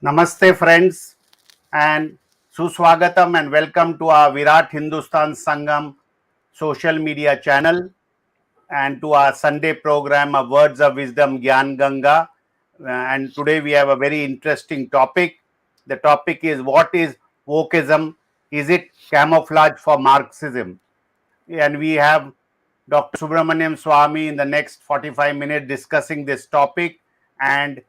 Namaste, friends, and Suswagatam, and welcome to our Virat Hindustan Sangam social media channel and to our Sunday program of Words of Wisdom Gyan Ganga. And today we have a very interesting topic. The topic is, what is wokeism? Is it camouflage for Marxism? And we have Dr. Subramaniam Swami in the next 45 minutes discussing this topic. And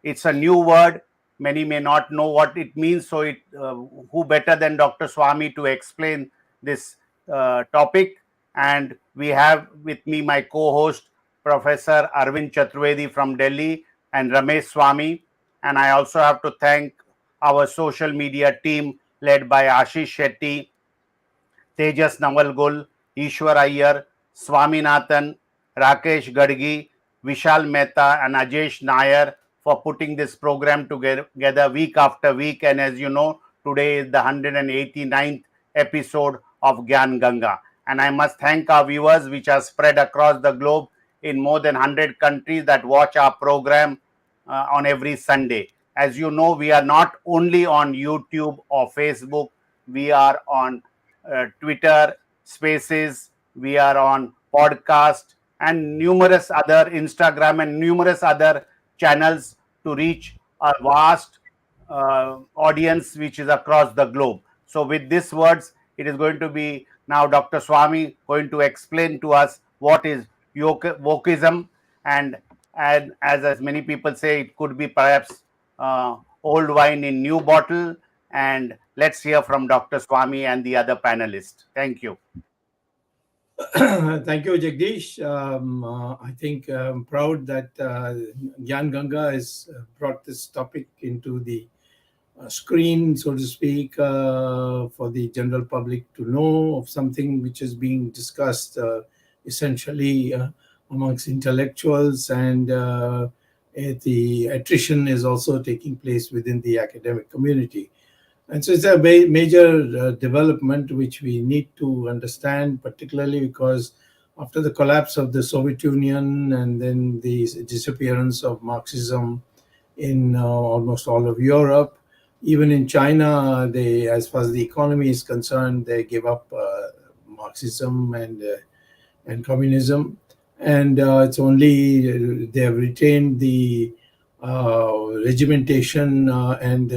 it's a new word. Many may not know what it means. So, who better than Dr. Swami to explain this topic? And we have with me my co-host, Professor Arvind Chaturvedi from Delhi, and Ramesh Swami. And I also have to thank our social media team led by Ashish Shetty, Tejas Navalgul, Ishwar Iyer, Swaminathan, Rakesh Gadgi, Vishal Mehta, and Ajesh Nair for putting this program together week after week. And as you know, today is the 189th episode of Gyan Ganga. And I must thank our viewers, which are spread across the globe in more than 100 countries that watch our program on every Sunday. As you know, we are not only on YouTube or Facebook, we are on Twitter Spaces, we are on podcast and numerous other Instagram and numerous other channels to reach a vast audience which is across the globe. So with these words, it is going to be now Dr. Swami going to explain to us what is wokeism, and as many people say, it could be perhaps old wine in new bottle. And let's hear from Dr. Swami and the other panelists. Thank you. Thank you, Jagdish. I think I'm proud that Gyan Ganga has brought this topic into the screen, so to speak, for the general public to know of something which is being discussed essentially amongst intellectuals, and the attrition is also taking place within the academic community. And so it's a major development which we need to understand, particularly because after the collapse of the Soviet Union and then the disappearance of Marxism in almost all of Europe, even in China, as far as the economy is concerned, they gave up Marxism and communism. And it's only they have retained the regimentation and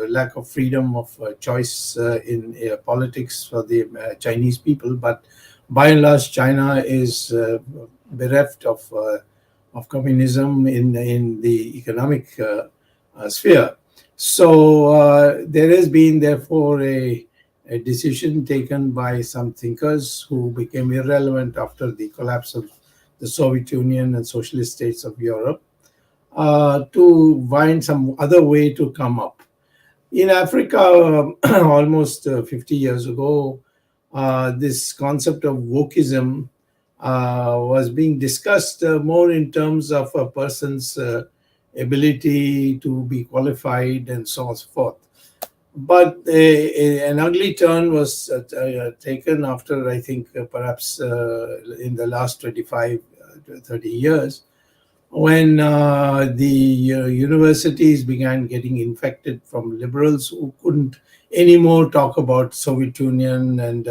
lack of freedom of choice in politics for the Chinese people. But by and large, China is bereft of communism in the economic sphere. So there has been, therefore, a decision taken by some thinkers who became irrelevant after the collapse of the Soviet Union and socialist states of Europe, to find some other way to come up. In Africa, almost 50 years ago, this concept of wokeism was being discussed more in terms of a person's ability to be qualified and so on and so forth. But an ugly turn was taken after, I think, perhaps in the last 25 to 30 years, when the universities began getting infected from liberals who couldn't anymore talk about Soviet Union and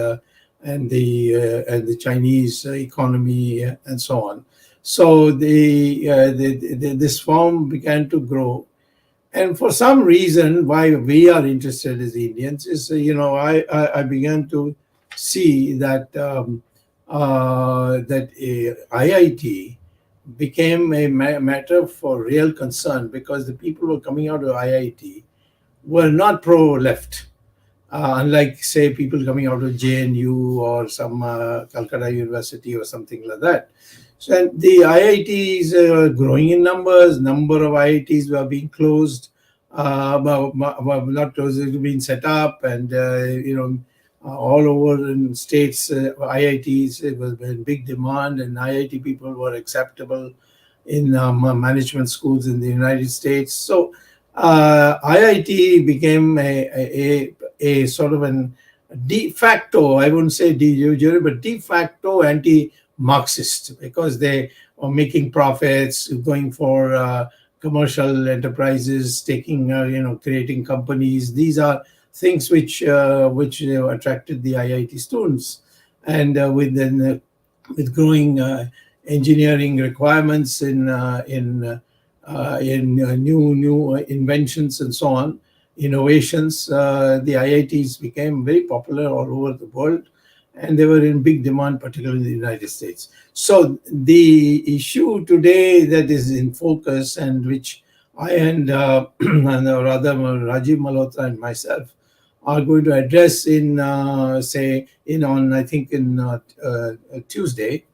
the Chinese economy and so on. So this form began to grow, and for some reason, why we are interested as Indians is, I began to see that IIT became a matter for real concern, because the people who were coming out of IIT were not pro-left, unlike, say, people coming out of JNU or some Calcutta University or something like that. So the IITs are growing in numbers. Number of IITs were being closed, not closed, being set up, and all over in states, IITs, it was in big demand, and IIT people were acceptable in management schools in the United States. So IIT became a sort of an de facto, I wouldn't say de jure, but de facto anti-Marxist, because they are making profits, going for commercial enterprises, creating companies. These are things which attracted the IIT students, and with growing engineering requirements in new inventions and so on, innovations, the IITs became very popular all over the world, and they were in big demand, particularly in the United States. So the issue today that is in focus, and which I and rather Rajiv Malhotra and myself are going to address in I think in Tuesday,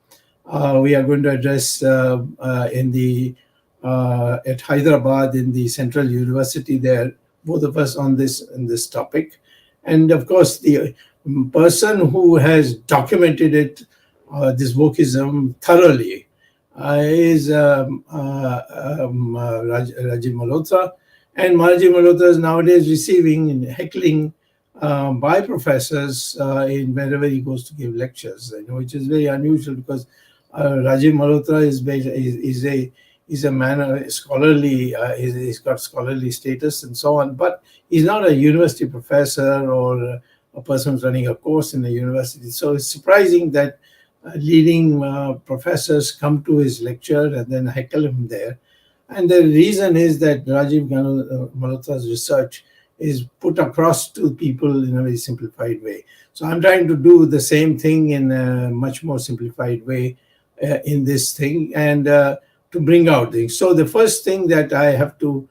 we are going to address in the at Hyderabad in the Central University there, both of us on this topic. And of course, the person who has documented it, this wokeism thoroughly, is Rajiv Malhotra. And Rajiv Malhotra is nowadays receiving and heckling by professors in wherever he goes to give lectures, which is very unusual, because Rajiv Malhotra is a man, scholarly, he's got scholarly status and so on, but he's not a university professor or a person who's running a course in a university. So it's surprising that leading professors come to his lecture and then heckle him there. And the reason is that Rajiv Malhotra's research is put across to people in a very simplified way. So I'm trying to do the same thing in a much more simplified way in this thing, and to bring out things. So the first thing that I have to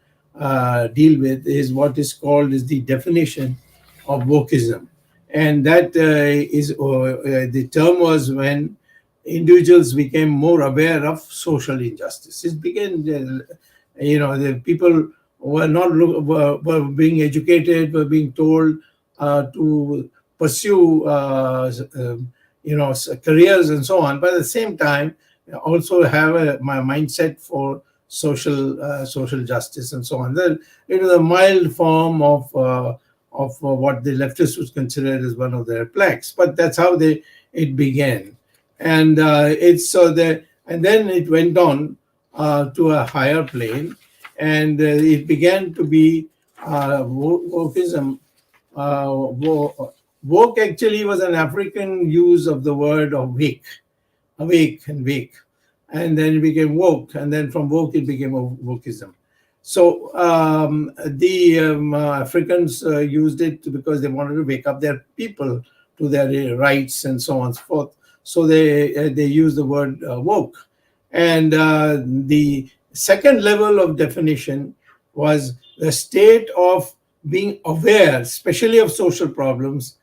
deal with is what is called is the definition of wokeism. And that the term was when individuals became more aware of social injustice. It began, the people were not were being educated, were being told to pursue careers and so on, but at the same time also have a mindset for social justice and so on. The mild form of what the leftists would consider as one of their plaques, but that's how it began, and and then it went on to a higher plane, and it began to be wokeism. Woke actually was an African use of the word of awake and wake, and then it became woke, and then from woke it became wokeism. So the Africans used it because they wanted to wake up their people to their rights and so on and so forth. So they used the word woke. And the second level of definition was the state of being aware, especially of social problems,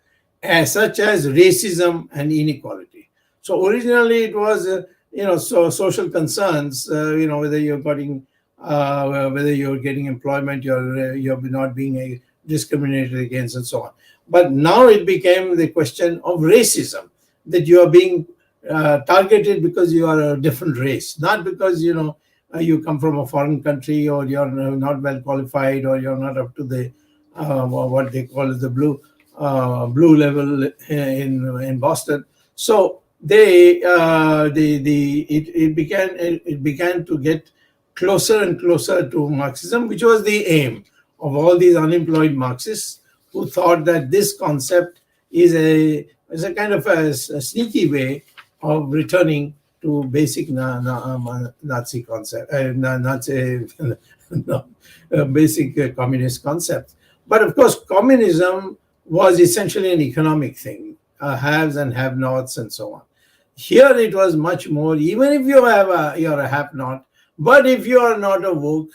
such as racism and inequality. So originally it was, social concerns, whether you're getting employment, you're not being discriminated against, and so on. But now it became the question of racism, that you are being targeted because you are a different race, not because you come from a foreign country, or you're not well qualified, or you're not up to the what they call the blue level in Boston. So it began to get closer and closer to Marxism, which was the aim of all these unemployed Marxists, who thought that this concept is a kind of a sneaky way of returning to basic Nazi concept, basic communist concept. But of course, communism was essentially an economic thing, haves and have-nots and so on. Here it was much more, even if you're a have-not, but if you are not a woke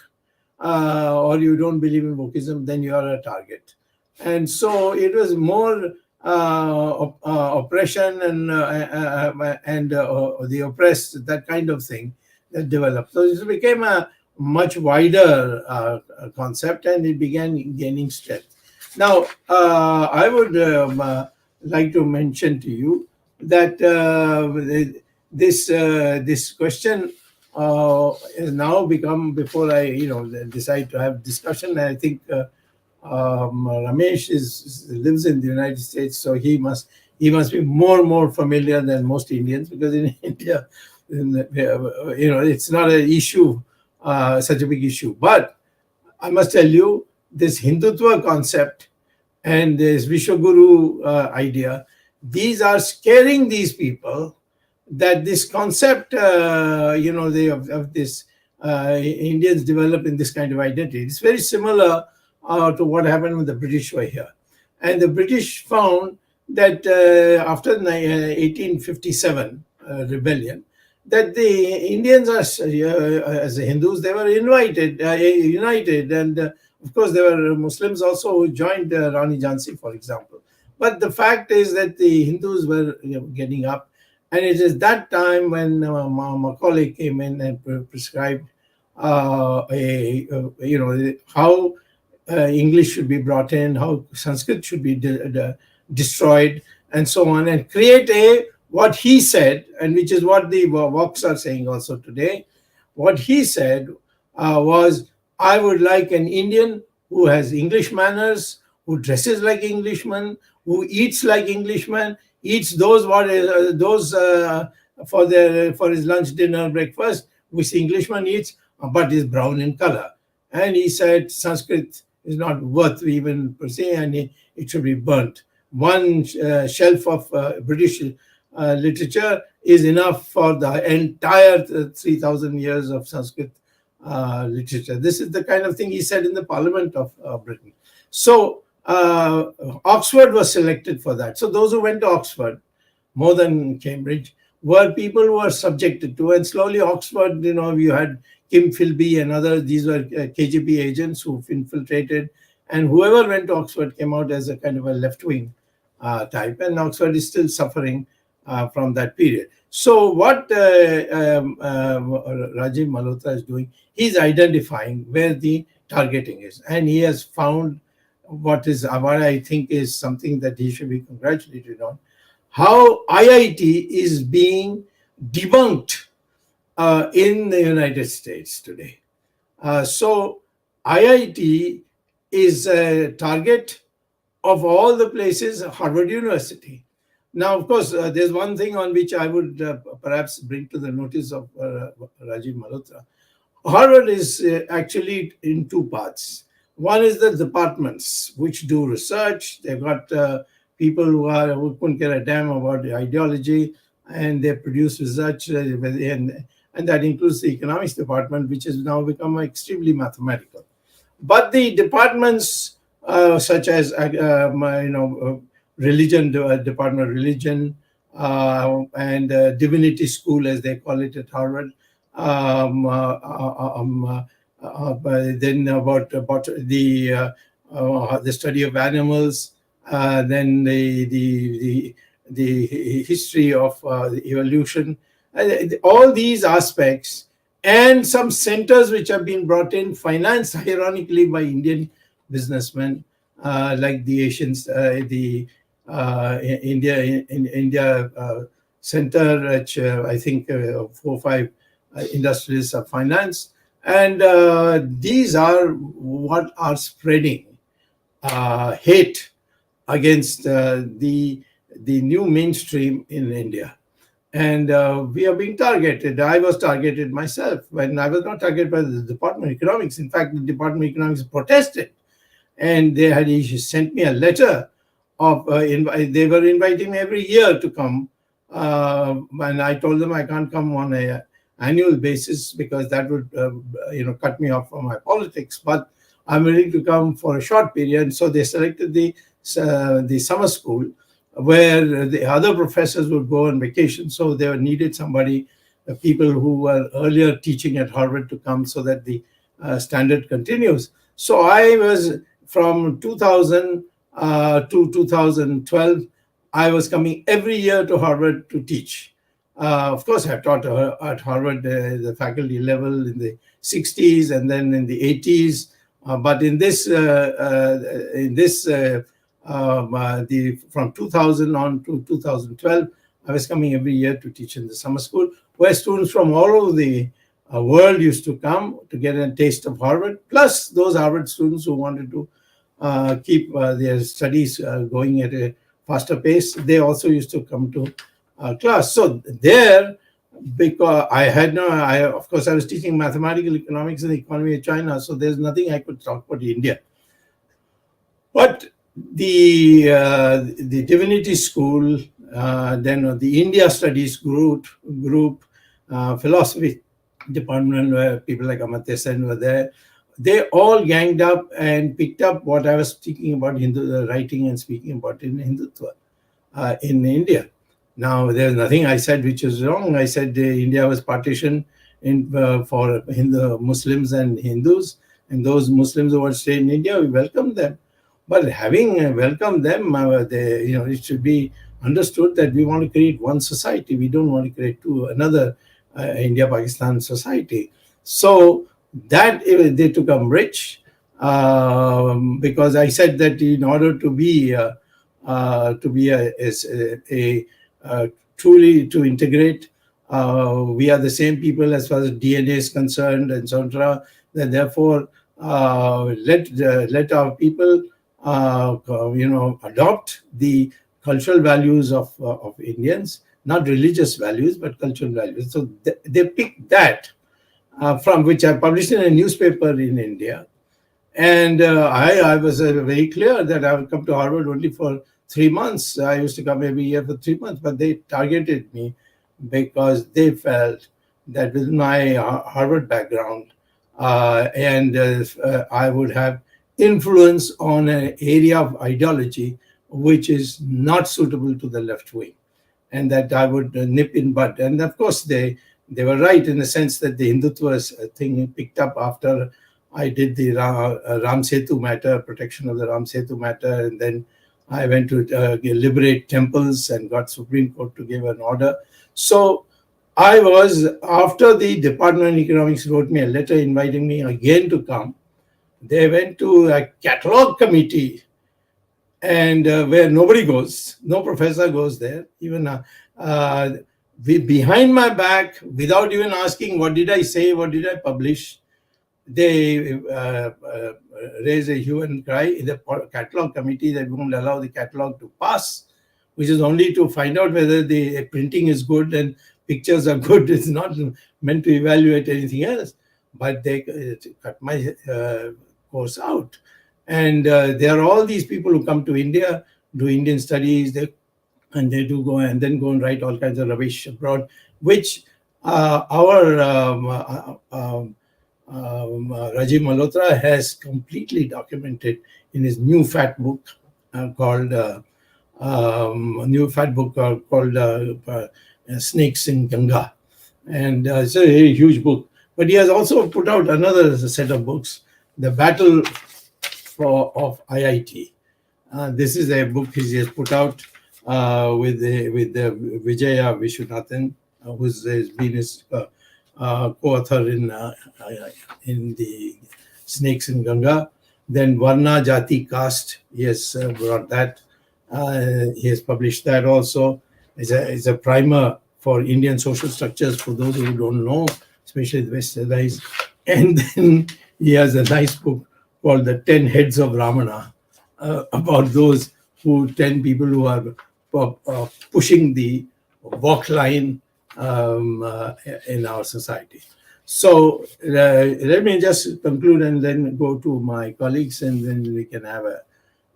or you don't believe in wokeism, then you are a target. And so it was more oppression and the oppressed, that kind of thing that developed. So it became a much wider concept, and it began gaining strength. Now, I would like to mention to you that this question has now become, before I decide to have discussion, I think Ramesh lives in the United States, so he must be more familiar than most Indians, because in India, it's not an issue such a big issue. But I must tell you, this Hindutva concept and this Vishwaguru idea, these are scaring these people, that this concept, they of this Indians develop in this kind of identity. It's very similar to what happened when the British were here. And the British found that after 1857 rebellion, that the Indians, as the Hindus, they were united, and of course there were Muslims also who joined Rani Jhansi, for example. But the fact is that the Hindus were getting up, and it is that time when Macaulay came in and prescribed how English should be brought in, how Sanskrit should be destroyed, and so on, and create what he said, and which is what the Vox are saying also today. What he said was, I would like an Indian who has English manners, who dresses like Englishman, who eats like Englishman, eats those for his lunch, dinner, breakfast, which the Englishman eats, but is brown in color. And he said Sanskrit is not worth even per se, and it should be burnt. One shelf of British literature is enough for the entire 3,000 years of Sanskrit literature. This is the kind of thing he said in the Parliament of Britain. So Oxford was selected for that. So those who went to Oxford, more than Cambridge, were people who were subjected to, and slowly Oxford, you had Kim Philby and others, these were KGB agents who infiltrated, and whoever went to Oxford came out as a kind of a left-wing type, and Oxford is still suffering from that period. So what Rajiv Malhotra is doing, he's identifying where the targeting is, and he has found what I think is something that he should be congratulated on, how IIT is being debunked in the United States today. So IIT is a target of all the places, Harvard University. Now, of course, there's one thing on which I would perhaps bring to the notice of Rajiv Malhotra. Harvard is actually in two parts. One is the departments which do research. They've got people who couldn't care a damn about the ideology, and they produce research, and that includes the economics department, which has now become extremely mathematical. But the departments such as religion, Department of Religion, and Divinity School, as they call it at Harvard, then about the study of animals, then the history of the evolution, all these aspects, and some centers which have been brought in, financed ironically by Indian businessmen, like the Asians, the India Center, which I think 4 or 5 industrialists are financed. And these are what are spreading hate against the new mainstream in India. And we are being targeted. I was targeted myself when I was not targeted by the Department of Economics. In fact, the Department of Economics protested, and they had sent me a letter of they were inviting me every year to come, and I told them I can't come on an annual basis because that would cut me off from my politics. But I'm ready to come for a short period. So they selected the summer school, where the other professors would go on vacation. So they needed somebody, people who were earlier teaching at Harvard, to come so that the standard continues. So I was, from 2000 to 2012, I was coming every year to Harvard to teach. Of course, I taught at Harvard the faculty level in the 60s and then in the 80s. But in this from 2000 on to 2012, I was coming every year to teach in the summer school, where students from all over the world used to come to get a taste of Harvard, plus those Harvard students who wanted to keep their studies going at a faster pace. They also used to come to class. So there, because of course, I was teaching mathematical economics and the economy of China, so there's nothing I could talk about India. But the divinity school, then the India studies group, philosophy department, where people like Amartya Sen were there, they all ganged up and picked up what I was speaking about, writing and speaking about in Hindutva in India. Now, there's nothing I said which is wrong. I said India was partitioned for Hindu Muslims and Hindus, and those Muslims who want to stay in India, we welcome them. But having welcomed them, it should be understood that we want to create one society. We don't want to create another India-Pakistan society. So that they took umbrage because I said that in order to be truly to integrate, we are the same people as far as DNA is concerned, etc. Then therefore, let our people adopt the cultural values of Indians, not religious values, but cultural values. So they picked that from which I published in a newspaper in India. And I was very clear that I would come to Harvard only for 3 months. I used to come every year for 3 months, but they targeted me because they felt that with my Harvard background I would have influence on an area of ideology which is not suitable to the left wing, and that I would nip in bud. And of course, they were right in the sense that the Hindutva thing picked up after I did the Ram Setu matter, protection of the Ram Setu matter, and then I went to liberate temples and got Supreme Court to give an order. So I was, after the Department of Economics wrote me a letter inviting me again to come, they went to a catalog committee, and where nobody goes, no professor goes there, even behind my back, without even asking what did I say, what did I publish, they raised a hue and cry in the catalog committee that won't allow the catalog to pass, which is only to find out whether the printing is good and pictures are good. It's not meant to evaluate anything else. But they cut my course out. And there are all these people who come to India, do Indian studies, and they do go and then go and write all kinds of rubbish abroad, which Rajiv Malhotra has completely documented in his new fat book called Snakes in Ganga. And it's a huge book. But he has also put out another set of books, The Battle of IIT. This is a book he has put out with Vijaya Vishwanathan, who's been his co-author in the Snakes in Ganga. Then Varna, Jati, Caste, he has brought that. He has published that also. It's a primer for Indian social structures for those who don't know, especially the Westernized. And then he has a nice book called The 10 Heads of Ramana, about those 10 people who are pushing the walk line in our society. So let me just conclude and then go to my colleagues, and then we can have a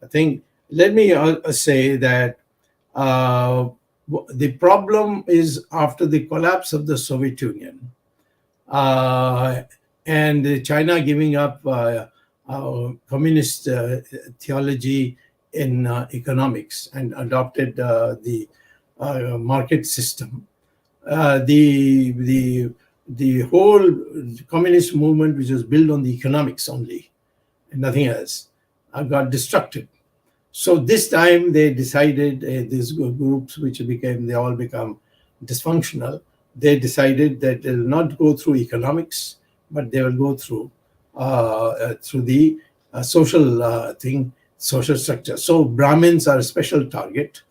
thing. Let me say that the problem is after the collapse of the Soviet Union and China giving up communist theology in economics and adopted the market system. The whole communist movement, which was built on the economics only and nothing else, got destructed. So this time they decided, these groups they all become dysfunctional. They decided that they will not go through economics, but they will go through the social social structure. So Brahmins are a special target.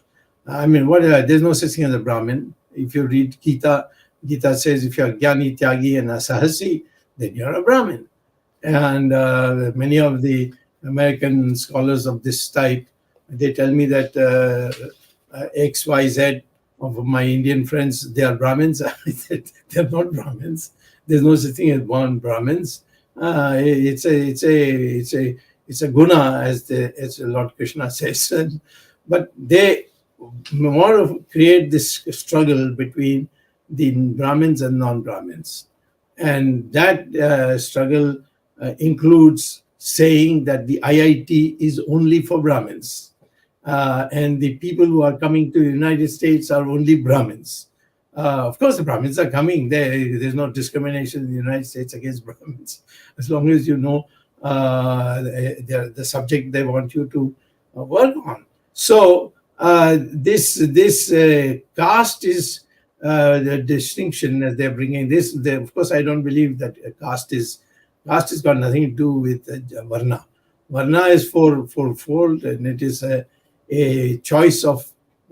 I mean, there's no such thing as a Brahmin. If you read Gita, Gita says if you're Gyani, Tyagi, and Asahasi, then you're a Brahmin. And many of the American scholars of this type, they tell me that X, Y, Z of my Indian friends, they are Brahmins. They're not Brahmins. There's no such thing as born Brahmins. It's a guna, as Lord Krishna says. But they want to create this struggle between the Brahmins and non-Brahmins, and that struggle includes saying that the IIT is only for Brahmins, and the people who are coming to the United States are only Brahmins. Of course, the Brahmins are coming. There's no discrimination in the United States against Brahmins, as long as you know the subject they want you to work on. So this caste is the distinction that they're bringing. Of course, I don't believe that caste has got nothing to do with varna. Varna is fourfold, and it is a choice of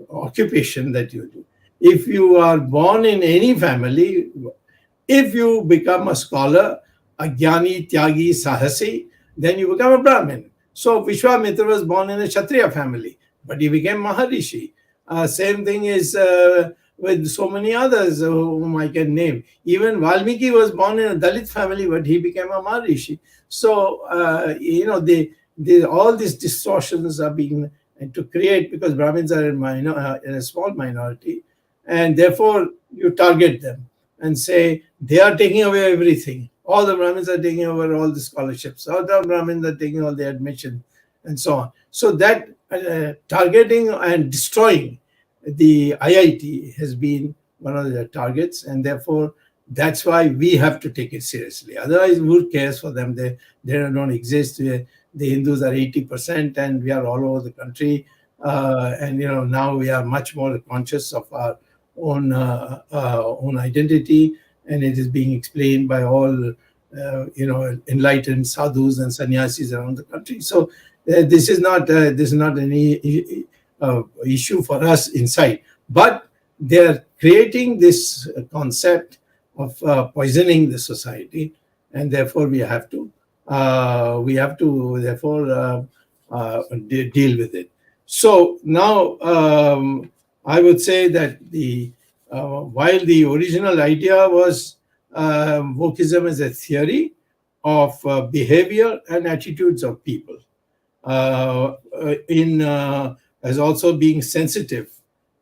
occupation that you do. If you are born in any family, if you become a scholar, a jnani, tyagi, sahasi, then you become a Brahmin. So Vishwamitra was born in a Kshatriya family, but he became Maharishi. Same thing is with so many others whom I can name. Even Valmiki was born in a Dalit family, but he became a Maharishi. So, all these distortions are being to create, because Brahmins are in a small minority, and therefore you target them and say they are taking away everything. All the Brahmins are taking over all the scholarships. All the Brahmins are taking all the admission, and so on. So that targeting and destroying the IIT has been one of the targets, and therefore that's why we have to take it seriously. Otherwise, who cares for them? They don't exist. The Hindus are 80%, and we are all over the country. And now we are much more conscious of our own identity, and it is being explained by all enlightened sadhus and sannyasis around the country. So this is not any issue for us inside, but they are creating this concept of poisoning the society, and therefore we have to therefore deal with it. So now I would say that while the original idea was wokeism as a theory of behavior and attitudes of people, as also being sensitive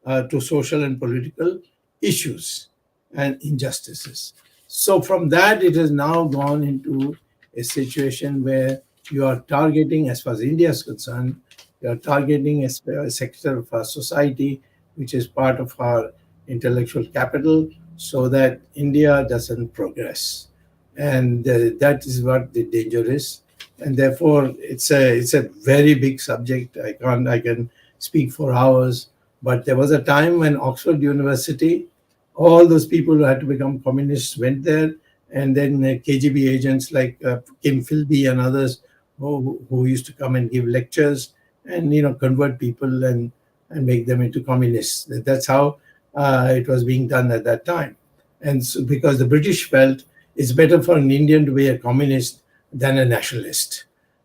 to social and political issues and injustices. So from that, it has now gone into a situation where you are targeting, as far as India is concerned, you are targeting a sector of our society which is part of our intellectual capital, so that India doesn't progress. And that is what the danger is. And therefore, it's a very big subject. I can speak for hours. But there was a time when Oxford University, all those people who had to become communists went there, and then KGB agents like Kim Philby and others who used to come and give lectures and convert people and make them into communists. That's how it was being done at that time. And so, because the British felt it's better for an Indian to be a communist than a nationalist.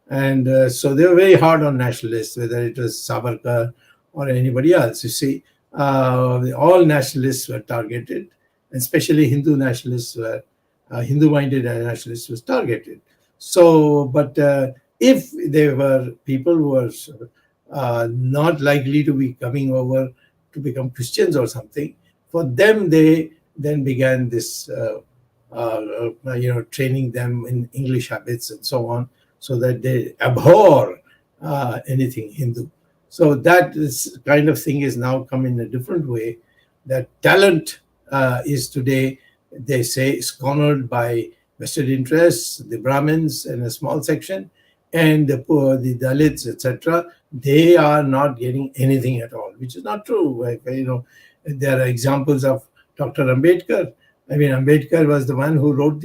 And so they were very hard on nationalists, whether it was Savarkar or anybody else. You see, all nationalists were targeted, especially Hindu nationalists were, Hindu-minded nationalists was targeted. So, but if there were people who were not likely to be coming over to become Christians or something, for them they then began this, training them in English habits and so on, so that they abhor anything Hindu. So that kind of thing is now come in a different way. That talent is today, they say, cornered by vested interests, the Brahmins and a small section, and the poor, the Dalits, etc. They are not getting anything at all, which is not true. There are examples of Dr. Ambedkar. I mean, Ambedkar was the one who wrote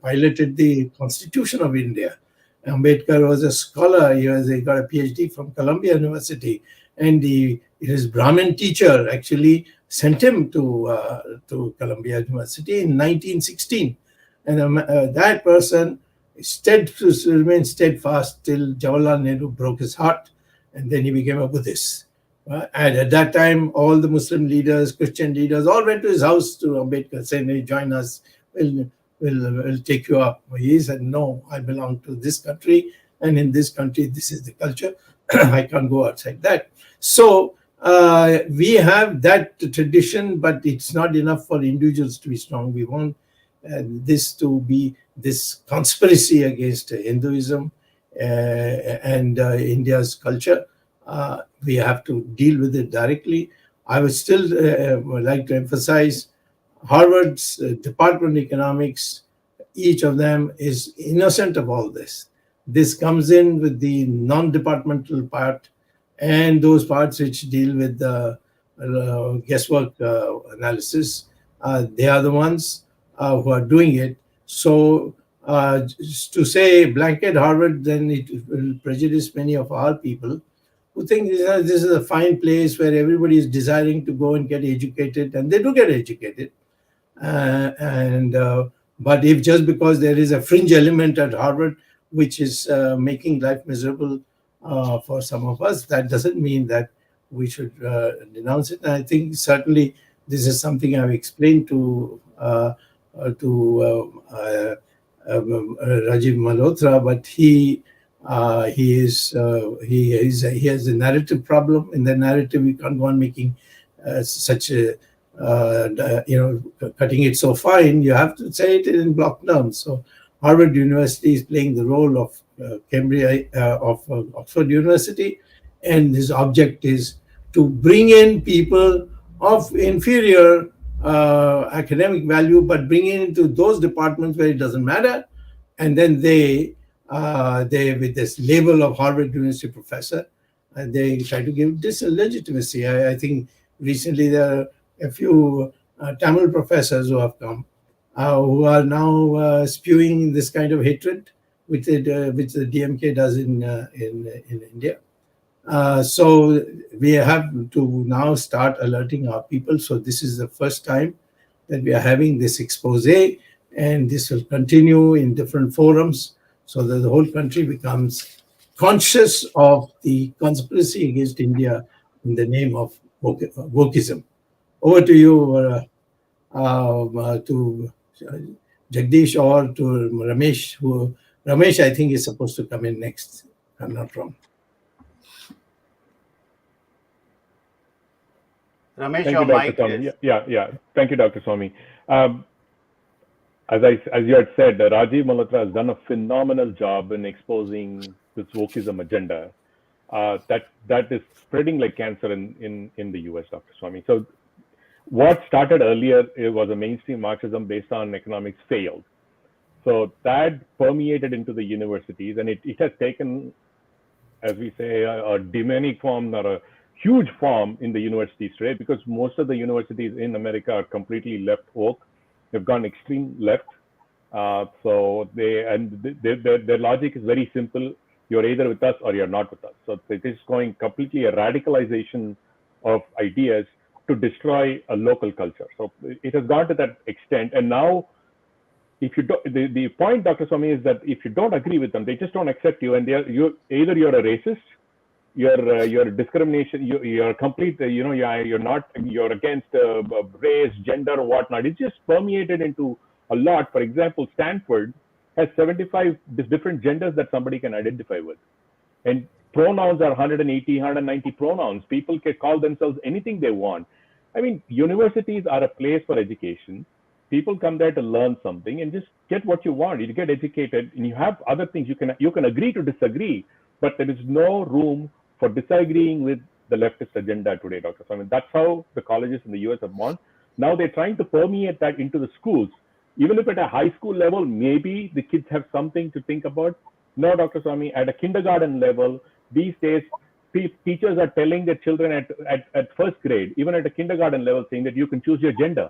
piloted the Constitution of India. Ambedkar was a scholar. He got a PhD from Columbia University, and his Brahmin teacher actually sent him to Columbia University in 1916. And that person remained steadfast till Jawaharlal Nehru broke his heart, and then he became a Buddhist. And at that time, all the Muslim leaders, Christian leaders, all went to his house to Ambedkar, saying, "Hey, join us. We'll take you up." He said, "No, I belong to this country, and in this country, this is the culture. I can't go outside that." So we have that tradition, but it's not enough for individuals to be strong. We want this to be this conspiracy against Hinduism and India's culture. We have to deal with it directly. I would still like to emphasize Harvard's Department of Economics, each of them is innocent of all this. This comes in with the non-departmental part and those parts which deal with the guesswork analysis. They are the ones who are doing it. So to say blanket Harvard, then it will prejudice many of our people who think this is a fine place where everybody is desiring to go and get educated, and they do get educated. And But if just because there is a fringe element at Harvard which is making life miserable for some of us, that doesn't mean that we should denounce it. And I think certainly this is something I've explained to Rajiv Malhotra, but he has a narrative problem. In the narrative, we can't go on making such a cutting it so fine. You have to say it in block terms. So Harvard University is playing the role of Oxford University, and his object is to bring in people of inferior academic value, but bring it into those departments where it doesn't matter, and then they with this label of Harvard University professor, and they try to give this a legitimacy. I think recently there are a few Tamil professors who have come, who are now spewing this kind of hatred, which the DMK does in India. So we have to now start alerting our people. So this is the first time that we are having this expose, and this will continue in different forums so that the whole country becomes conscious of the conspiracy against India in the name of wokeism. Over to you, to Jagdish or to Ramesh. Ramesh, I think, is supposed to come in next, if I'm not wrong. Ramesh, Thank your you, Dr. mic Swami. is... Yeah. Thank you, Dr. Swami. As you had said, Rajiv Malhotra has done a phenomenal job in exposing this wokeism agenda that is spreading like cancer in the US, Dr. Swami. So what started earlier, it was a mainstream Marxism based on economics failed. So that permeated into the universities, and it has taken, as we say, a demonic form or a huge form in the universities today, because most of the universities in America are completely left woke. They've gone extreme left. So their logic is very simple. You're either with us or you're not with us. So it is going completely a radicalization of ideas to destroy a local culture. So it has gone to that extent. And now, if you don't, the point, Dr. Swami, is that if you don't agree with them, they just don't accept you, and you're a racist, you're discrimination, you're complete, you're against race, gender, whatnot. It's just permeated into a lot. For example, Stanford has 75 different genders that somebody can identify with, and pronouns are 180, 190 pronouns. People can call themselves anything they want. I mean, universities are a place for education. People come there to learn something and just get what you want. You get educated, and you have other things. You can agree to disagree, but there is no room for disagreeing with the leftist agenda today, Dr. Swami. That's how the colleges in the US have gone. Now they're trying to permeate that into the schools. Even if at a high school level, maybe the kids have something to think about. No, Dr. Swami, at a kindergarten level, these days, teachers are telling their children at first grade, even at a kindergarten level, saying that you can choose your gender.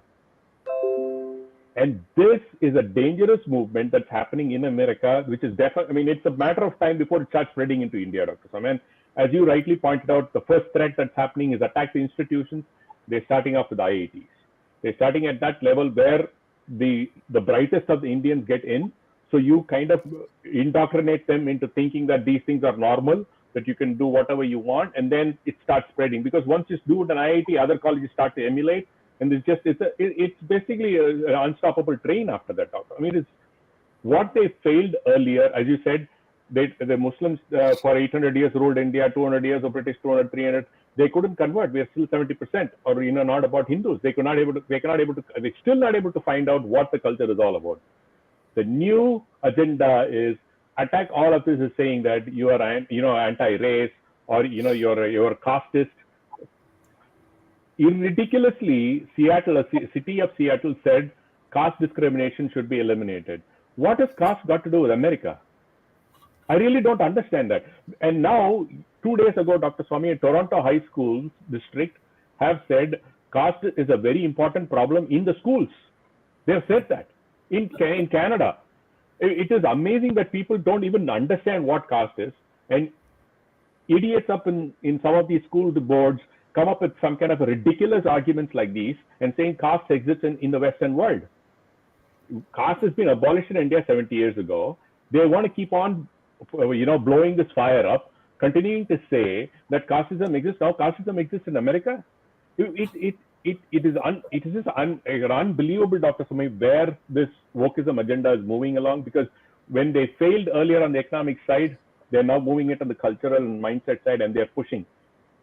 And this is a dangerous movement that's happening in America, which is definitely, I mean, it's a matter of time before it starts spreading into India, Dr. Swami. And as you rightly pointed out, the first threat that's happening is attack to institutions. They're starting off with IITs. They're starting at that level where the brightest of the Indians get in. So you kind of indoctrinate them into thinking that these things are normal. that you can do whatever you want, and then it starts spreading. Because once you do it in IIT, other colleges start to emulate, and it's basically an unstoppable train after that. I mean, it's what they failed earlier, as you said. The Muslims for 800 years ruled India, 200 years, the British 200, 300. They couldn't convert. We are still 70%, or not about Hindus. They're still not able to find out what the culture is all about. The new agenda is attack all of this, is saying that you are anti-race, or you're casteist. Ridiculously, city of Seattle said caste discrimination should be eliminated. What has caste got to do with America? I really don't understand that. And now, 2 days ago, Dr. Swami, Toronto High Schools District have said caste is a very important problem in the schools. They have said that. In Canada, it is amazing that people don't even understand what caste is. And idiots up in some of these school boards come up with some kind of ridiculous arguments like these and saying caste exists in the Western world. Caste has been abolished in India 70 years ago. They want to keep on blowing this fire up, continuing to say that casteism exists. Now casteism exists in America. It is just unbelievable, Dr. Sumi, where this wokeism agenda is moving along, because when they failed earlier on the economic side, they're now moving it on the cultural and mindset side, and they're pushing.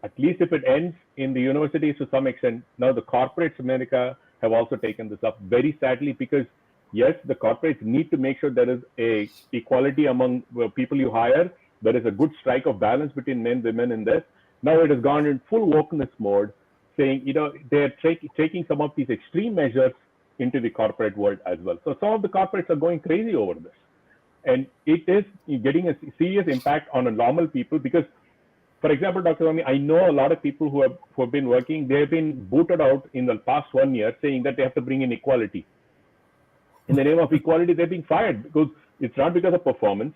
At least if it ends in the universities to some extent, now the corporates in America have also taken this up, very sadly, because yes, the corporates need to make sure there is a equality among people you hire. There is a good strike of balance between men and women in this. Now it has gone in full wokeness mode, saying, they're taking some of these extreme measures into the corporate world as well. So some of the corporates are going crazy over this. And it is getting a serious impact on normal people, because, for example, Dr. Swami, I know a lot of people who have been working, they've been booted out in the past 1 year saying that they have to bring in equality. In the name of equality, they're being fired, because it's not because of performance.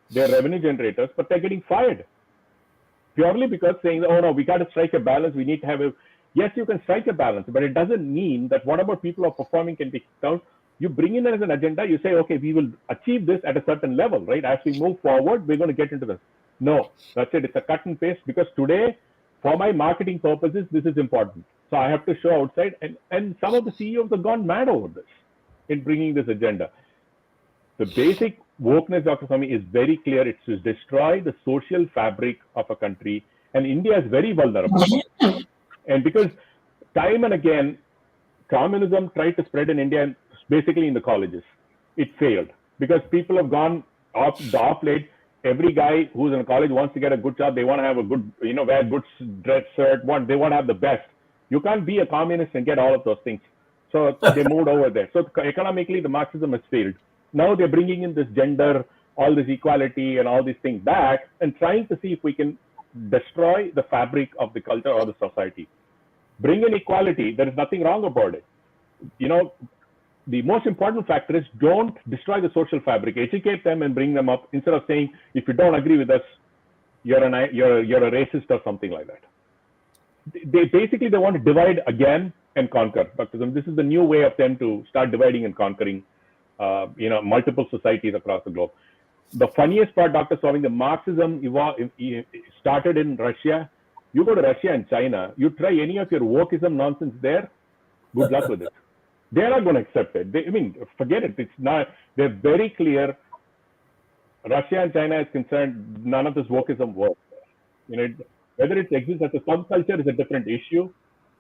They're revenue generators, but they're getting fired. Purely because saying, oh no, we got to strike a balance, we need to have a... Yes, you can strike a balance, but it doesn't mean that whatever people are performing can be kicked out. You bring in as an agenda, you say, okay, we will achieve this at a certain level, right? As we move forward, we're going to get into this. No, that's it. It's a cut and paste, because today, for my marketing purposes, this is important. So I have to show outside, and some of the CEOs have gone mad over this in bringing this agenda. The basic wokeness, Dr. Swami, is very clear. It's to destroy the social fabric of a country, and India is very vulnerable. And because time and again, communism tried to spread in India, basically in the colleges. It failed, because people have gone off late. Every guy who's in a college wants to get a good job. They want to have a good, wear good dress shirt. They want to have the best. You can't be a communist and get all of those things. So they moved over there. So economically, the Marxism has failed. Now they're bringing in this gender, all this equality and all these things back, and trying to see if we can destroy the fabric of the culture or the society. Bring in equality. There is nothing wrong about it. The most important factor is don't destroy the social fabric. Educate them and bring them up, instead of saying, if you don't agree with us, you're a racist or something like that. They want to divide again and conquer. But this is the new way of them to start dividing and conquering, multiple societies across the globe. The funniest part, Dr. Swami, the Marxism started in Russia. You go to Russia and China, you try any of your wokeism nonsense there, good luck with it. They're not going to accept it. Forget it. It's not. They're very clear. Russia and China is concerned, none of this wokeism works. Whether it exists as a subculture is a different issue.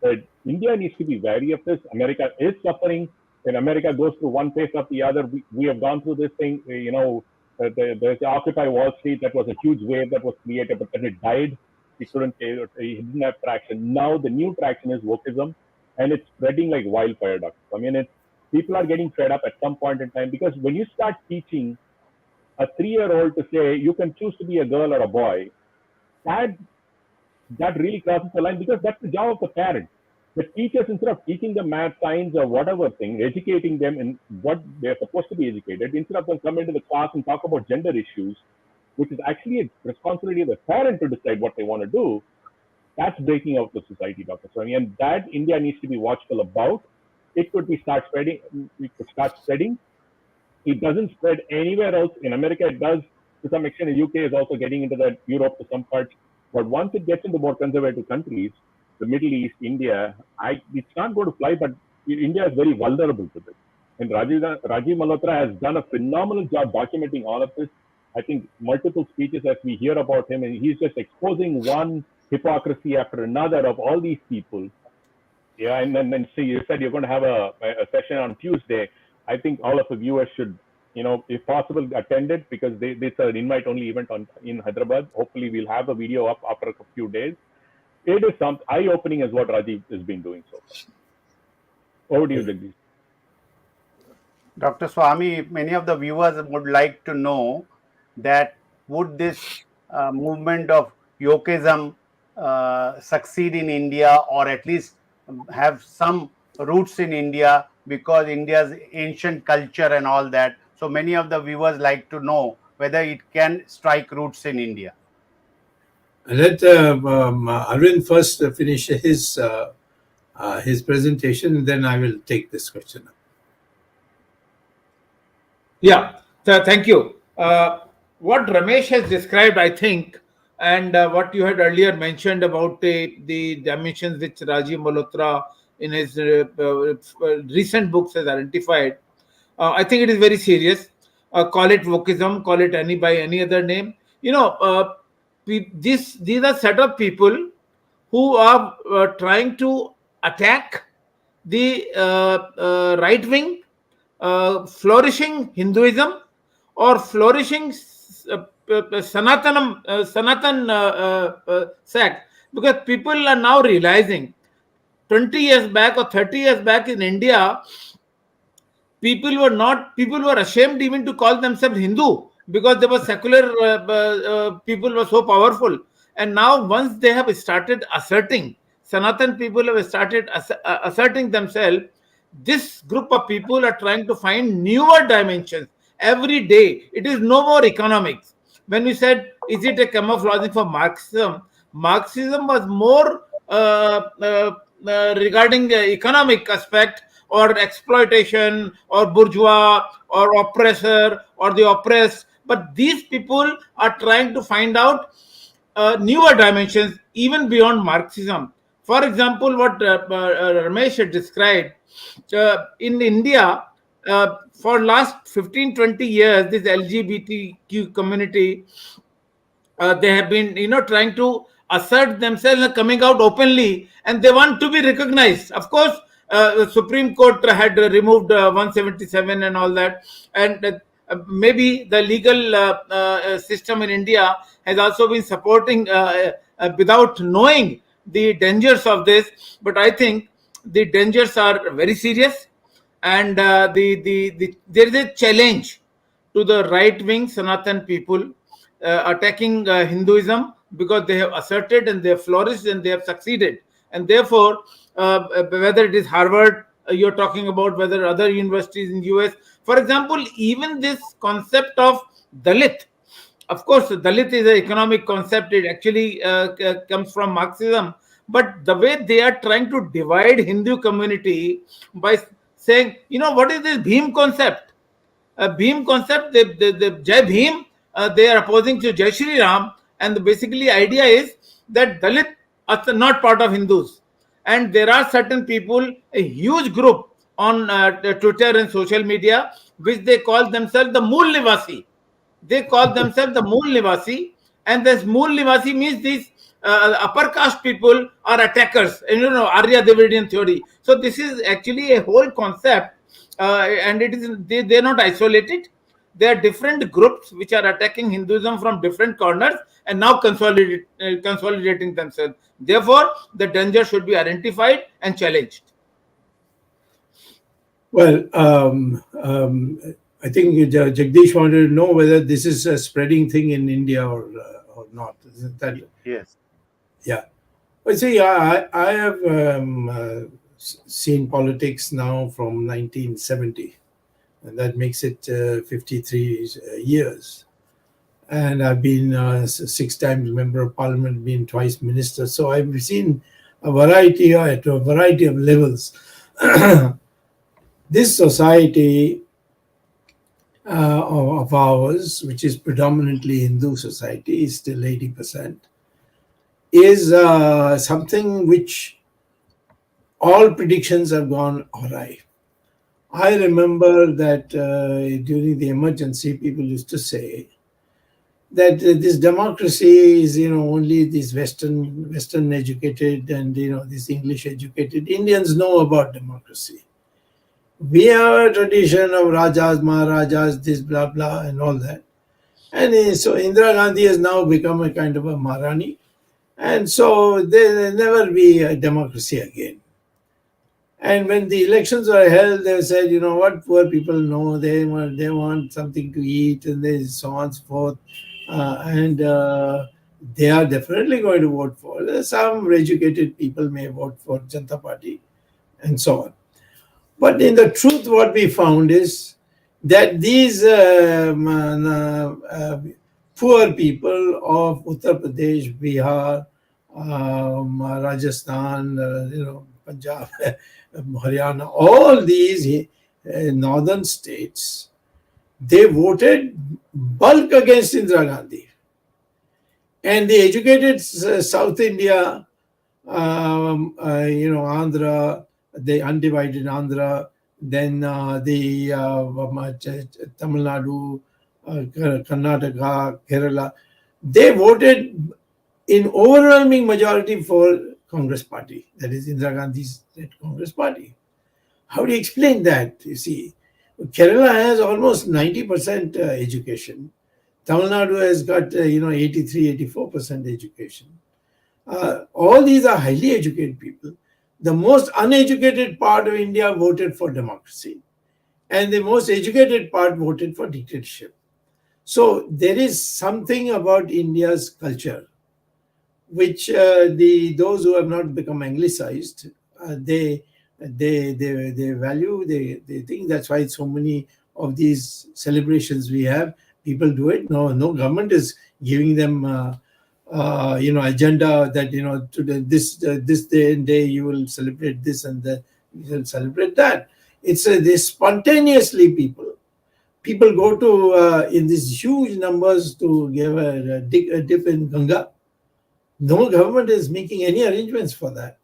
But India needs to be wary of this. America is suffering. When America goes through one phase after the other, we have gone through this thing. There's the Occupy Wall Street. That was a huge wave that was created, but then it died. It didn't have traction. Now the new traction is wokeism, and it's spreading like wildfire, Doctor. People are getting fed up at some point in time, because when you start teaching a 3-year-old to say you can choose to be a girl or a boy, that really crosses the line, because that's the job of the parent. The teachers, instead of teaching them math, science, or whatever thing, educating them in what they're supposed to be educated, instead of them come into the class and talk about gender issues, which is actually a responsibility of the parent to decide what they want to do, that's breaking out the society, Dr. Swami. And that India needs to be watchful about. It could start spreading. It doesn't spread anywhere else. In America, it does. to some extent, the UK is also getting into that, Europe to some parts. But once it gets into more conservative countries, the Middle East, India, it's not going to fly, but India is very vulnerable to this. And Rajiv Malhotra has done a phenomenal job documenting all of this. I think multiple speeches as we hear about him, and he's just exposing one hypocrisy after another of all these people. Yeah, and then see, you said you're going to have a session on Tuesday. I think all of the viewers should, if possible, attend it, because it's an invite-only event in Hyderabad. Hopefully, we'll have a video up after a few days. It is some eye-opening as what Rajiv has been doing so far. Over to you, Jagdish. Dr. Swami, many of the viewers would like to know that would this movement of wokeism succeed in India, or at least have some roots in India, because India's ancient culture and all that. So many of the viewers like to know whether it can strike roots in India. Let Arvind first finish his presentation, and then I will take this question up. Yeah, thank you. What Ramesh has described, I think, and what you had earlier mentioned about the dimensions which Rajiv Malhotra in his recent books has identified, I think it is very serious. Call it wokeism, call it by any other name. These are set of people who are trying to attack the right wing, flourishing Hinduism, or flourishing Sanatan sect, because people are now realizing 20 years back or 30 years back in India, people were ashamed even to call themselves Hindu, because they were secular people were so powerful. And now once they have started asserting, Sanatan people have started asserting themselves, this group of people are trying to find newer dimensions every day. It is no more economics. When we said, is it a camouflaging for Marxism? Marxism was more regarding the economic aspect, or exploitation, or bourgeois, or oppressor, or the oppressed. But these people are trying to find out newer dimensions even beyond Marxism. For example, what Ramesh had described, in India, for last 15-20 years, this LGBTQ community, they have been trying to assert themselves and coming out openly, and they want to be recognized. Of course, the Supreme Court had removed 177 and all that, and maybe the legal system in India has also been supporting without knowing the dangers of this. But I think the dangers are very serious, and there is a challenge to the right-wing Sanatan people attacking Hinduism, because they have asserted and they have flourished and they have succeeded. And therefore, whether it is Harvard you're talking about, whether other universities in US, for example, even this concept of Dalit. Of course, Dalit is an economic concept. It actually comes from Marxism. But the way they are trying to divide Hindu community by saying, what is this Bhim concept? Bhim concept, the Jai Bhim, they are opposing to Jai Shri Ram. And basically idea is that Dalit are not part of Hindus. And there are certain people, a huge group on Twitter and social media, which they call themselves the Mool Nivasi. They call themselves the Mool Nivasi, and this Mool Nivasi means these upper caste people are attackers, and Arya Dravidian theory. So this is actually a whole concept, and it is they're not isolated. There are different groups which are attacking Hinduism from different corners and now consolidating themselves. Therefore, the danger should be identified and challenged. Well, I think Jagdish wanted to know whether this is a spreading thing in India or not. Isn't that? Yes. Yeah. Well, see, I have seen politics now from 1970, and that makes it 53 years. And I've been 6 times member of parliament, been twice minister. So I've seen a variety at a variety of levels. This society of ours, which is predominantly Hindu society, is still 80%, is something which all predictions have gone awry. I remember that during the emergency, people used to say that this democracy is, only these Western educated and these English educated Indians know about democracy. We have a tradition of Rajas, Maharajas, this blah blah and all that. And so Indira Gandhi has now become a kind of a Maharani, and so there will never be a democracy again. And when the elections were held, they said, what poor people know, they want something to eat, and they so on and so forth. And they are definitely going to vote for. Some educated people may vote for Janata Party, and so on. But in the truth, what we found is that these poor people of Uttar Pradesh, Bihar, Rajasthan, Punjab, Haryana, all these northern states, they voted bulk against Indira Gandhi. And the educated South India, Andhra, the undivided Andhra, then the Tamil Nadu, Karnataka, Kerala, they voted in overwhelming majority for Congress Party, that is Indira Gandhi's Congress Party. How do you explain that? You see, Kerala has almost 90% education. Tamil Nadu has got 83-84% education. All these are highly educated people. The most uneducated part of India voted for democracy, and the most educated part voted for dictatorship. So there is something about India's culture which those who have not become anglicized, they value, they think. That's why so many of these celebrations we have, people do it. No government is giving them agenda that to this day and day you will celebrate this and that, you will celebrate that. It's they spontaneously people go to in these huge numbers to give a dip in Ganga. No government is making any arrangements for that,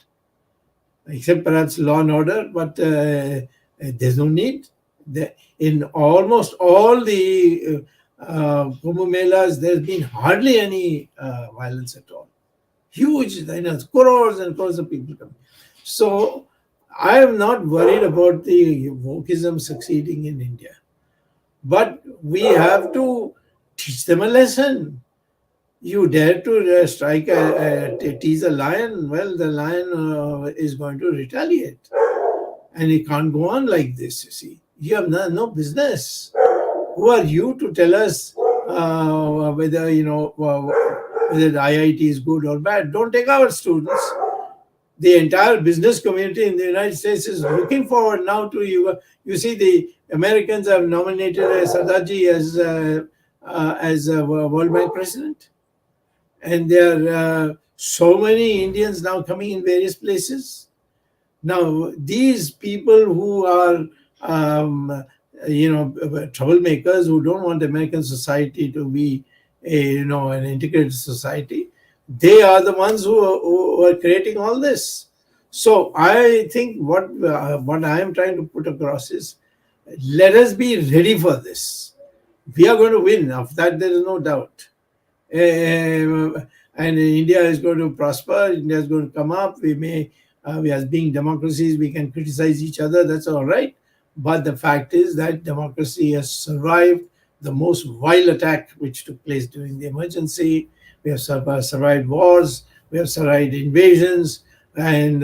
except perhaps law and order, but there's no need. In almost all the Kumbh Melas, there's been hardly any violence at all. Huge, crores and crores of people coming. So I am not worried about the wokeism succeeding in India. But we have to teach them a lesson. You dare to strike tease a lion, well, the lion is going to retaliate. And it can't go on like this, you see. You have no business. Who are you to tell us whether the IIT is good or bad? Don't take our students. The entire business community in the United States is looking forward now to you. You see, the Americans have nominated Sardaji as a World Bank president. And there are so many Indians now coming in various places. Now, these people who are, troublemakers, who don't want American society to be, an integrated society, they are the ones who are creating all this. So I think what I am trying to put across is, let us be ready for this. We are going to win. Of that, there is no doubt. And India is going to prosper. India is going to come up. We as being democracies, we can criticize each other. That's all right. But the fact is that democracy has survived the most vile attack which took place during the emergency. We have survived wars. We have survived invasions, and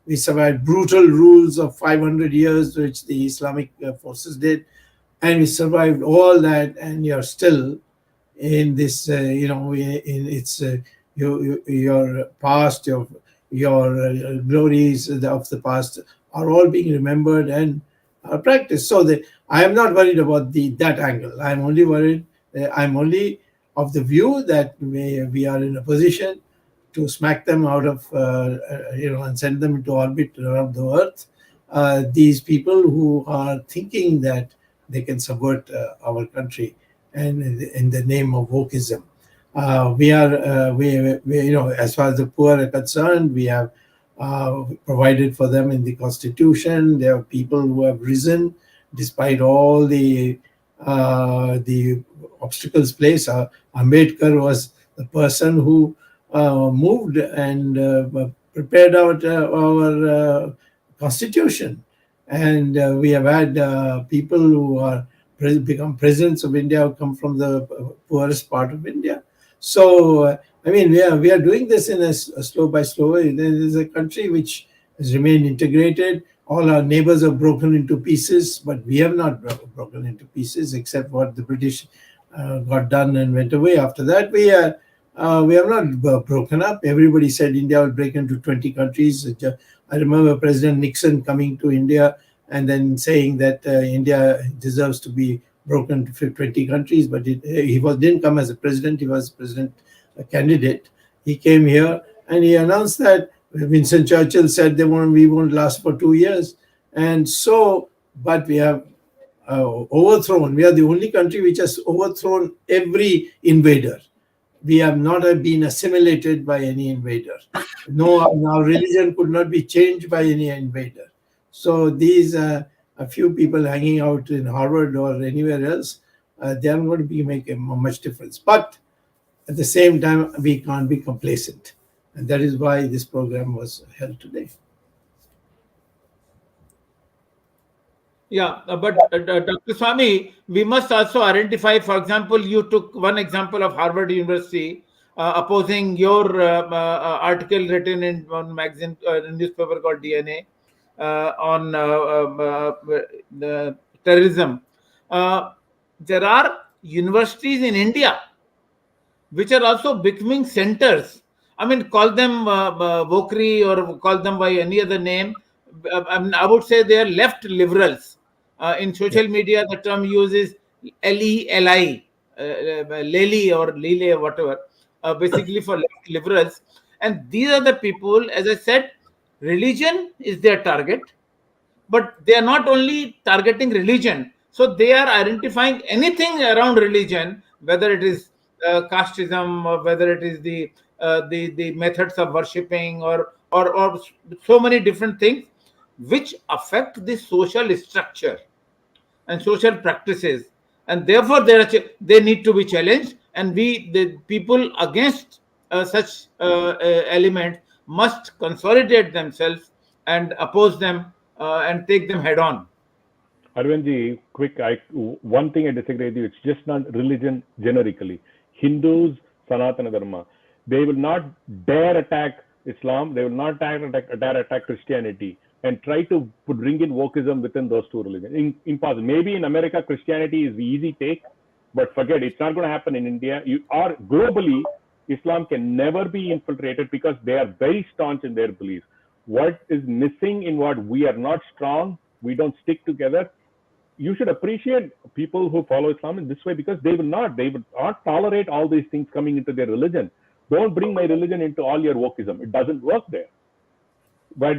we survived brutal rules of 500 years, which the Islamic forces did. And we survived all that, and you're still in this, in its your past, your glories of the past are all being remembered and practiced. So I am not worried about that angle. I'm only worried. I'm only of the view that we are in a position to smack them out of, and send them into orbit around the earth. These people who are thinking that they can subvert our country, and in the name of wokeism. As far as the poor are concerned, we have provided for them in the Constitution. There are people who have risen despite all the obstacles placed. Ambedkar was the person who moved and prepared our Constitution. And we have had people who are become presidents of India who come from the poorest part of India. So, we are doing this in a slow by slow way. There is a country which has remained integrated. All our neighbors are broken into pieces, but we have not broken into pieces, except what the British got done and went away. After that, we have not broken up. Everybody said India will break into 20 countries. I remember President Nixon coming to India and then saying that India deserves to be broken to 20 countries, but he didn't come as a president. He was president candidate. He came here and he announced that Winston Churchill said we won't last for 2 years. And so, but we have overthrown. We are the only country which has overthrown every invader. We have not been assimilated by any invader. No, our religion could not be changed by any invader. So these a few people hanging out in Harvard or anywhere else, they aren't going to be making much difference. But at the same time, we can't be complacent. And that is why this program was held today. Yeah, but Dr. Swami, we must also identify, for example, you took one example of Harvard University opposing your article written in one magazine, newspaper called DNA on the terrorism. There are universities in India which are also becoming centers. I mean, call them Vokri or call them by any other name. I would say they are left liberals. In social media, the term used is LELI, Lely or Lile or whatever, basically for left liberals. And these are the people, as I said, religion is their target, but they are not only targeting religion. So they are identifying anything around religion, whether it is casteism or whether it is the methods of worshipping or so many different things which affect the social structure and social practices, and therefore they need to be challenged, and the people against such elements must consolidate themselves and oppose them and take them head on. Arvindji, one thing I disagree with you, it's just not religion generically. Hindus, Sanatana Dharma, they will not dare attack Islam, they will not dare attack Christianity and try to bring in wokeism within those two religions. Impossible. Maybe in America, Christianity is the easy take, but forget it. It's not going to happen in India. Or globally, Islam can never be infiltrated because they are very staunch in their beliefs. What is missing in what we are not strong, we don't stick together. You should appreciate people who follow Islam in this way because they will not tolerate all these things coming into their religion. Don't bring my religion into all your wokeism. It doesn't work there. But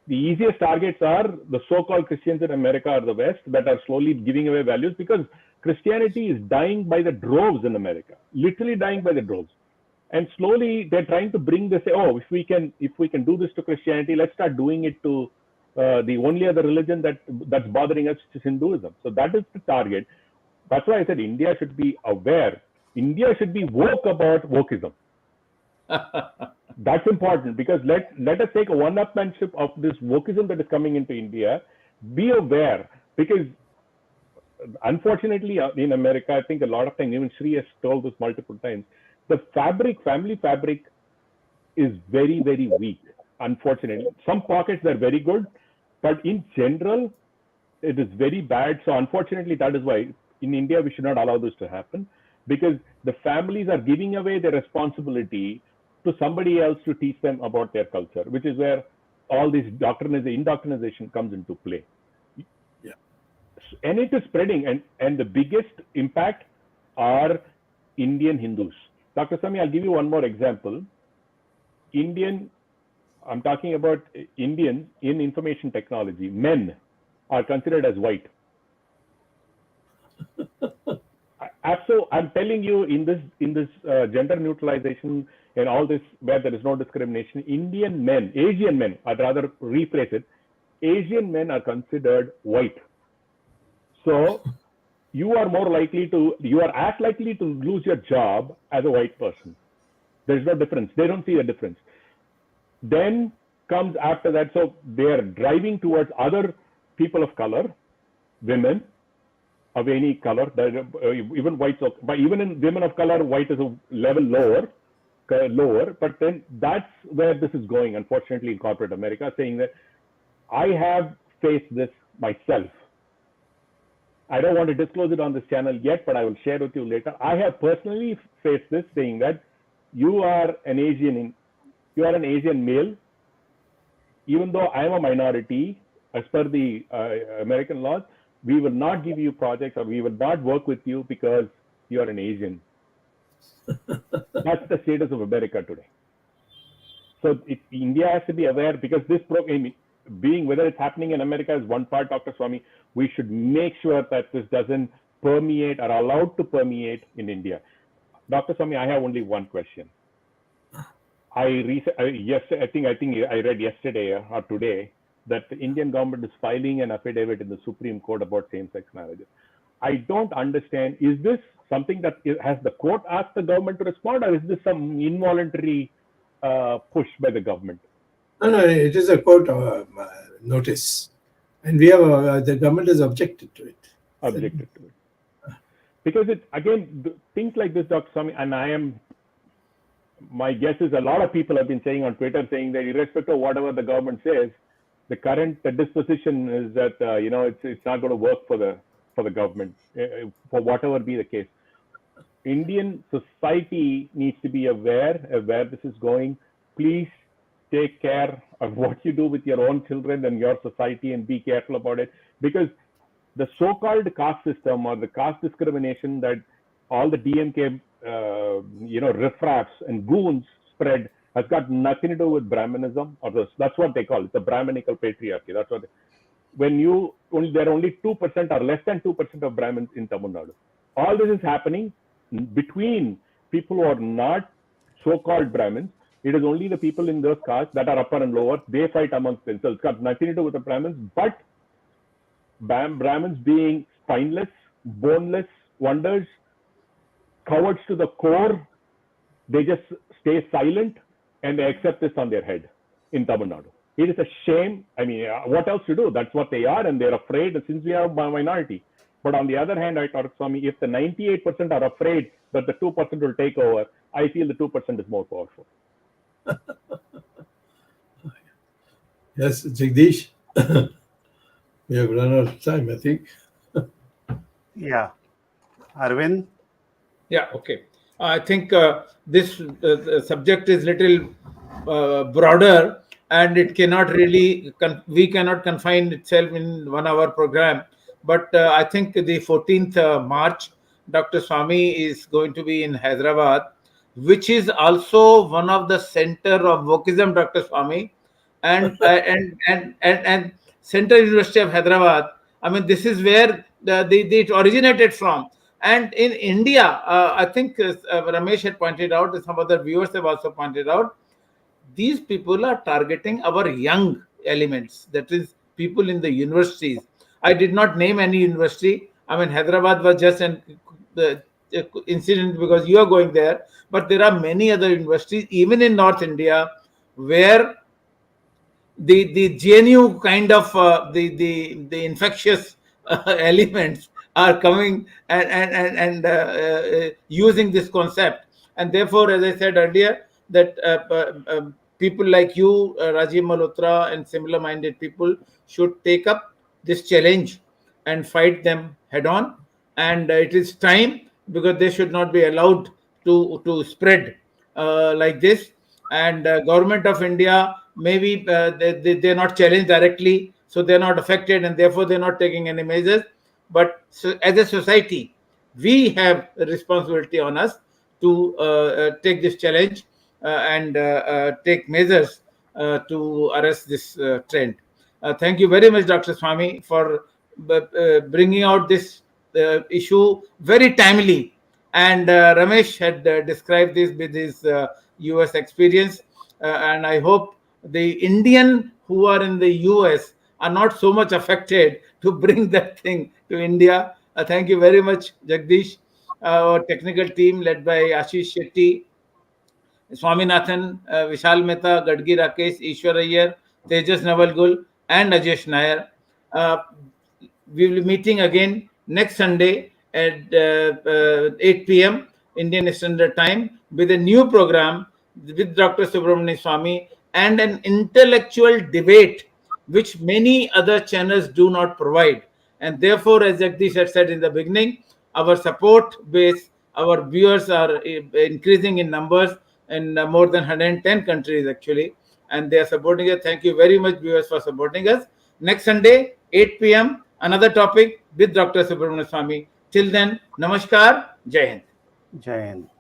the easiest targets are the so-called Christians in America or the West that are slowly giving away values because Christianity is dying by the droves in America, literally dying by the droves. And slowly they're trying to bring this, if we can do this to Christianity, let's start doing it to the only other religion that's bothering us is Hinduism. So that is the target. That's why I said India should be aware. India should be woke about wokeism. That's important because let us take a one-upmanship of this wokeism that is coming into India. Be aware because unfortunately in America, I think a lot of times, even Sri has told this multiple times, the family fabric is very, very weak. Unfortunately, some pockets are very good, but in general, it is very bad. So unfortunately, that is why in India, we should not allow this to happen because the families are giving away their responsibility to somebody else to teach them about their culture, which is where all this indoctrination comes into play. Yeah. And it is spreading, and the biggest impact are Indian Hindus. Dr. Sami, I'll give you one more example. I'm talking about Indians in information technology. Men are considered as white. So I'm telling you, in this gender neutralization and all this, where there is no discrimination, Asian men, I'd rather rephrase it, Asian men are considered white. So you are as likely to lose your job as a white person. There's no difference. They don't see a difference. Then comes after that, so they are driving towards other people of color, women of any color, even whites, but even in women of color, white is a level lower. But then that's where this is going, unfortunately, in corporate America, saying that I have faced this myself. I don't want to disclose it on this channel yet, but I will share with you later. I have personally faced this, saying that you are an Asian male, even though I am a minority, as per the American laws, we will not give you projects or we will not work with you because you are an Asian. That's the status of America today. So India has to be aware, because this program, being whether it's happening in America is one part, Dr. Swami, we should make sure that this doesn't permeate or allowed to permeate in India. Dr. Swami, I have only one question. I think I read yesterday or today that the Indian government is filing an affidavit in the Supreme Court about same-sex marriages. I don't understand. Is this something that has the court asked the government to respond, or is this some involuntary push by the government? No, it is a court notice, and we have the government has objected to it. Because it again, things like this, Dr. Swami, and my guess is a lot of people have been saying on Twitter, saying that irrespective of whatever the government says, the current disposition is that it's not going to work for the government, for whatever be the case. Indian society needs to be aware of where this is going. Please take care of what you do with your own children and your society, and be careful about it, because the so-called caste system or the caste discrimination that all the DMK riffraffs and goons spread has got nothing to do with Brahmanism, that's what they call it, the Brahminical patriarchy. That's what there are only 2% or less than 2% of Brahmins in Tamil Nadu. All this is happening between people who are not so-called Brahmins. It is only the people in those castes that are upper and lower. They fight amongst themselves. It's got nothing to do with the Brahmins, but Brahmins being spineless, boneless wonders, cowards to the core, they just stay silent and they accept this on their head in Tamil Nadu. It is a shame. I mean, what else to do? That's what they are, and they're afraid since we are a minority. But on the other hand, I thought, Swami, if the 98% are afraid that the 2% will take over, I feel the 2% is more powerful. Yes, Jagdish. We have run out of time, I think. Yeah. Arvind? Yeah, okay. I think this subject is little broader, and it cannot really, we cannot confine itself in 1 hour program. But I think the 14th March, Dr. Swami is going to be in Hyderabad, which is also one of the center of WOKEISM, Dr. Swami, and Central University of Hyderabad. I mean, this is where it originated from. And in India, I think Ramesh had pointed out, and some other viewers have also pointed out, these people are targeting our young elements, that is, people in the universities. I did not name any university. I mean, Hyderabad was just an incident because you are going there, but there are many other universities, even in North India, where the GNU kind of the infectious elements are coming and using this concept. And therefore, as I said earlier, that people like you, Rajiv Malhotra, and similar-minded people should take up this challenge and fight them head-on. And it is time, because they should not be allowed to spread like this. And government of India, maybe they're not challenged directly, so they're not affected, and therefore they're not taking any measures. But as a society, we have a responsibility on us to take this challenge and take measures to arrest this trend. Thank you very much, Dr. Swami, for bringing out this issue very timely. And Ramesh had described this with his US experience. And I hope the Indian who are in the US are not so much affected to bring that thing to India. Thank you very much, Jagdish. Our technical team led by Ashish Shetty, Swaminathan, Vishal Mehta, Gadgi Rakesh, Ishwar Iyer, Tejas Navalgul, and Ajesh Nair. Uh, we will be meeting again next Sunday at 8 p.m. Indian Standard Time with a new program with Dr. Subramanian Swamy and an intellectual debate which many other channels do not provide. And therefore, as Jagdish had said in the beginning, our support base, our viewers are increasing in numbers in more than 110 countries actually, and they are supporting us. Thank you very much, viewers, for supporting us. Next Sunday, 8 p.m., another topic with Dr. Subramanian Swamy. Till then, Namaskar, Jai Hind. Jai Hind.